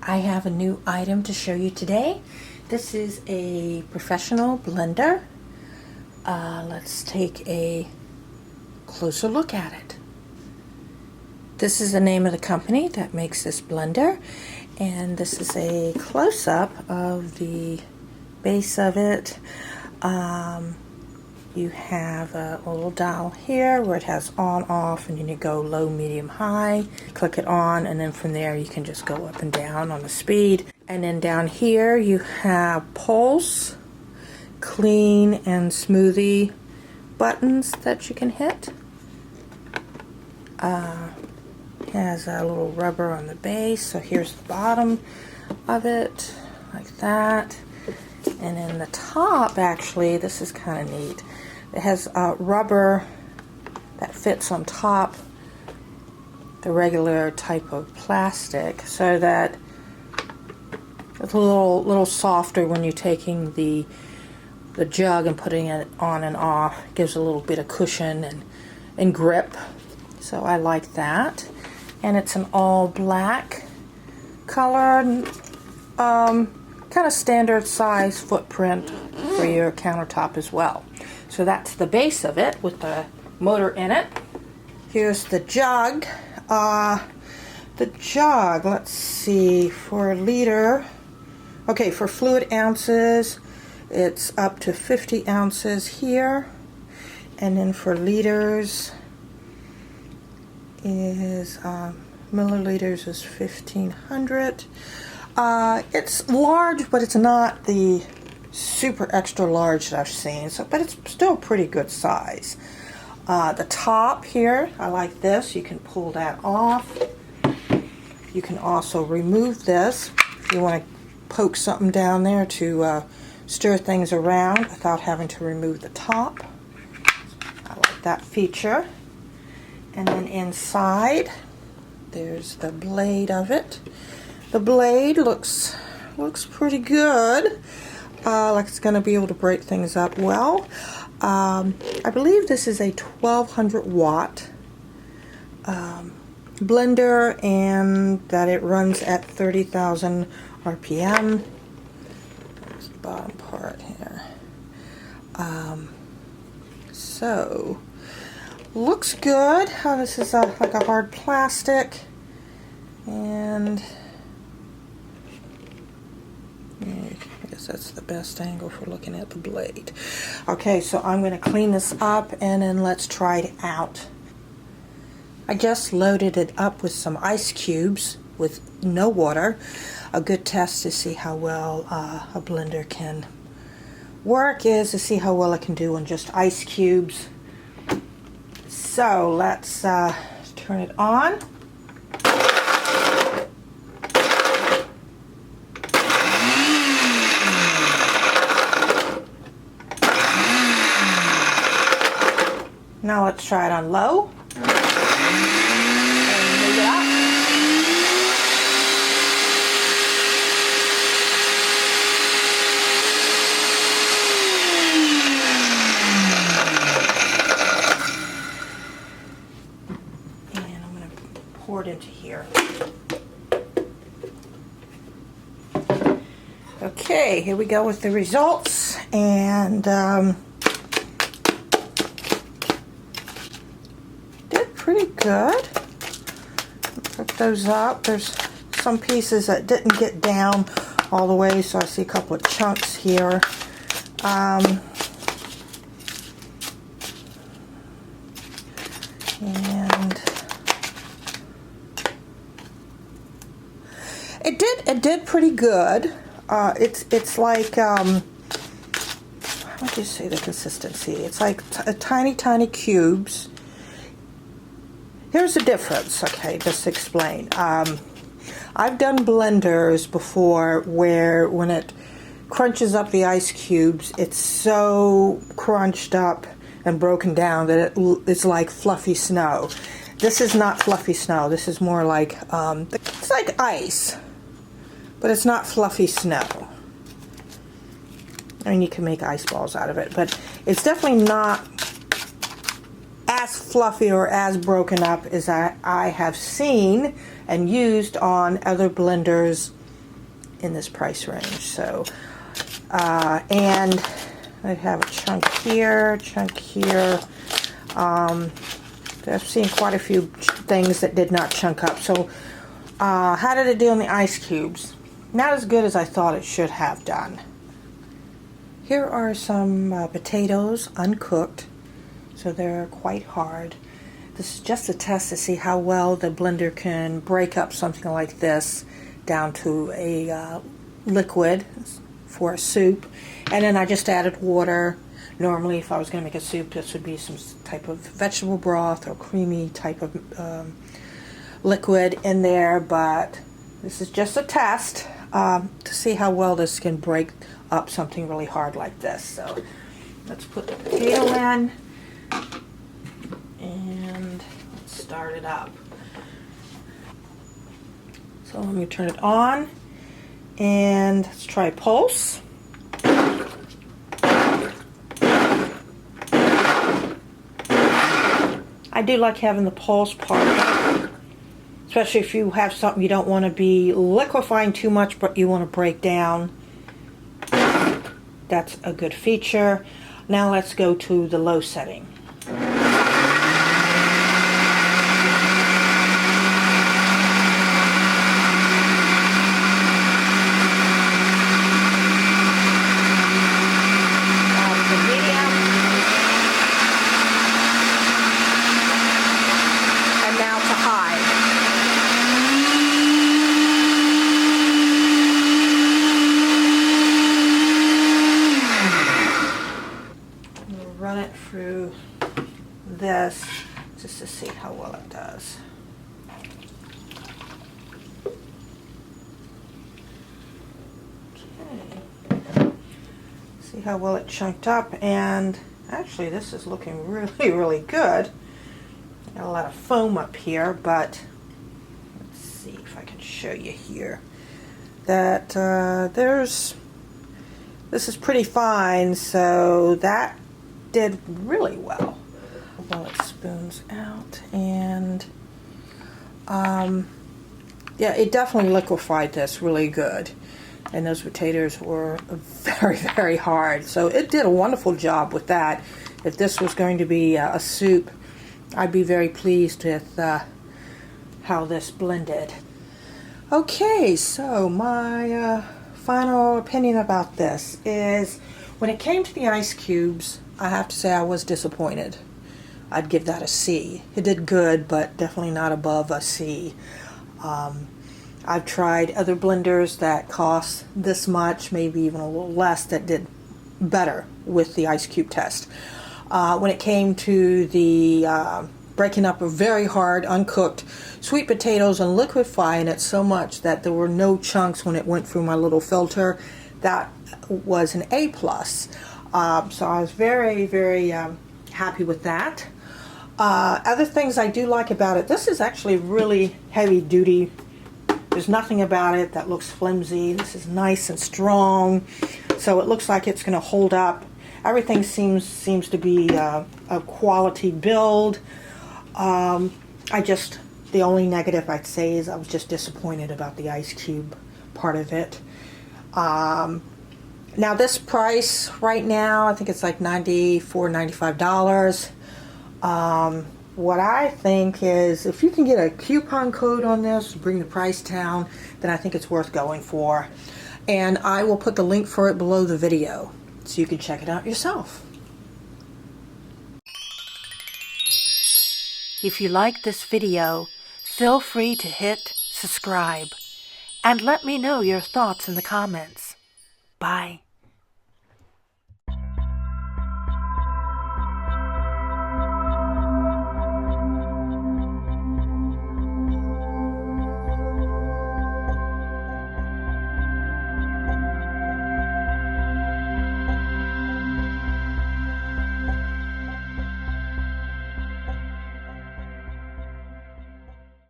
I have a new item to show you today. This is a professional blender. Let's take a closer look at it. This is the name of the company that makes this blender, and this is a close-up of the base of it. You have a little dial here where it has on, off, and then you go low, medium, high. Click it on, and then from there you can just go up and down on the speed. And then down here you have pulse, clean, and smoothie buttons that you can hit. It has a little rubber on the base, so here's the bottom of it, like that. And then the top, actually, this is kind of neat. It has rubber that fits on top the regular type of plastic, so that it's a little softer when you're taking the jug and putting it on and off. It gives a little bit of cushion and grip. So I like that. And it's an all black color, kind of standard size footprint for your countertop as well. So that's the base of it with the motor in it. Here's the jug. The jug, let's see, for a liter, okay, for fluid ounces, it's up to 50 ounces here. And then for liters is, milliliters is 1500. It's large, but it's not the super extra large that I've seen, but it's still pretty good size. The top here, I like this. You can pull that off. You can also remove this if you want to poke something down there to stir things around without having to remove the top. I like that feature. And then inside, there's the blade of it. The blade looks pretty good. Like it's going to be able to break things up well. I believe this is a 1200 watt blender, and that it runs at 30,000 RPM. There's the bottom part here. So looks good. This is like a hard plastic, and I guess that's the best angle for looking at the blade. Okay, so I'm going to clean this up and then let's try it out. I just loaded it up with some ice cubes with no water. A good test to see how well a blender can work is to see how well it can do on just ice cubes. So let's turn it on. Now let's try it on low. And move it up. And I'm going to pour it into here. Okay, here we go with the results. And pretty good. Put those up. There's some pieces that didn't get down all the way, so I see a couple of chunks here. And it did pretty good. It's like how would you say the consistency? It's like tiny cubes. Here's the difference, okay, just to explain. I've done blenders before where when it crunches up the ice cubes, it's so crunched up and broken down that it's like fluffy snow. This is not fluffy snow. This is more like, it's like ice, but it's not fluffy snow. I mean, you can make ice balls out of it, but it's definitely not as fluffy or as broken up as I have seen and used on other blenders in this price range. So, and I have a chunk here, I've seen quite a few things that did not chunk up. So, how did it do on the ice cubes? Not as good as I thought it should have done. Here are some potatoes, uncooked, so they're quite hard. This is just a test to see how well the blender can break up something like this down to a liquid for a soup. And then I just added water. Normally, if I was going to make a soup, this would be some type of vegetable broth or creamy type of liquid in there, but this is just a test to see how well this can break up something really hard like this. So let's put the potato in and let's start it up. So let me turn it on and let's try pulse. I do like having the pulse part, especially if you have something you don't want to be liquefying too much, but you want to break down. That's a good feature. Now let's go to the low setting. Run it through this just to see how well it does. Okay. See how well it chunked up, and actually this is looking really good. Got a lot of foam up here, but let's see if I can show you here that this is pretty fine, so that did really well. While it spoons out, and yeah, it definitely liquefied this really good, and those potatoes were very hard, so it did a wonderful job with that. If this was going to be a soup, I'd be very pleased with how this blended. Okay, so my final opinion about this is, when it came to the ice cubes, I have to say I was disappointed. I'd give that a C. It did good, but definitely not above a C. I've tried other blenders that cost this much, maybe even a little less, that did better with the ice cube test. When it came to the breaking up of very hard, uncooked sweet potatoes and liquefying it so much that there were no chunks when it went through my little filter, that was an A+. So I was very happy with that. Other things I do like about it, this is actually really heavy duty. There's nothing about it that looks flimsy. This is nice and strong, so it looks like it's going to hold up. Everything seems to be a quality build. The only negative I'd say is I was just disappointed about the ice cube part of it. Now this price right now, I think it's like $94, $95. What I think is, if you can get a coupon code on this to bring the price down, then I think it's worth going for. And I will put the link for it below the video, so you can check it out yourself. If you like this video, feel free to hit subscribe and let me know your thoughts in the comments. Bye.